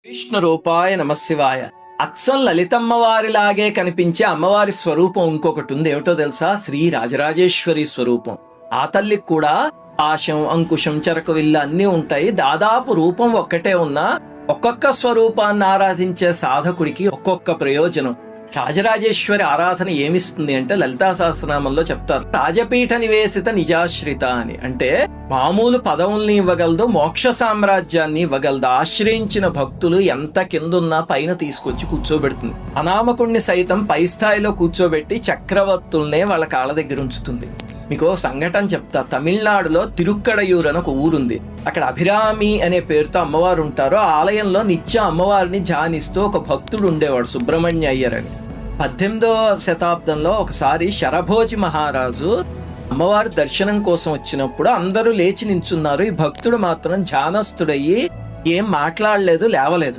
విష్ణు రూపాయ నమశివాయ. అచ్చం లలితమ్మవారిలాగే కనిపించే అమ్మవారి స్వరూపం ఇంకొకటి ఉంది. ఏమిటో తెలుసా? శ్రీ రాజరాజేశ్వరి స్వరూపం. ఆ తల్లికి కూడా పాశం, అంకుశం, చెరకవిల్లు అన్నీ ఉంటాయి. దాదాపు రూపం ఒక్కటే ఉన్నా ఒక్కొక్క స్వరూపాన్ని ఆరాధించే సాధకుడికి ఒక్కొక్క ప్రయోజనం. రాజరాజేశ్వరి ఆరాధన ఏమిస్తుంది అంటే లలితా సహస్రనామంలో చెప్తారు, రాజపీఠ నివేశిత నిజాశ్రిత అని. అంటే మామూలు పదవుల్ని ఇవ్వగలదు, మోక్ష సామ్రాజ్యాన్ని ఇవ్వగలదు. ఆశ్రయించిన భక్తులు ఎంత కిందున్నా పైన తీసుకొచ్చి కూర్చోబెడుతుంది. అనామకుణ్ణి సైతం పై స్థాయిలో కూర్చోబెట్టి చక్రవర్తుల్నే వాళ్ళ కాళ్ళ దగ్గర ఉంచుతుంది. మీకు సంఘటన చెప్తా. తమిళనాడులో తిరుక్కడయూర్ అని ఒక ఊరుంది. అక్కడ అభిరామి అనే పేరుతో అమ్మవారు ఉంటారు. ఆ ఆలయంలో నిత్యం అమ్మవారిని ధ్యానిస్తూ ఒక భక్తుడు ఉండేవాడు, సుబ్రహ్మణ్య అయ్యర్ అని. 18వ శతాబ్దంలో ఒకసారి శరభోజి మహారాజు అమ్మవారి దర్శనం కోసం వచ్చినప్పుడు అందరూ లేచి నించున్నారు. ఈ భక్తుడు మాత్రం ధ్యానస్తుడయ్యి ఏం మాట్లాడలేదు, లేవలేదు.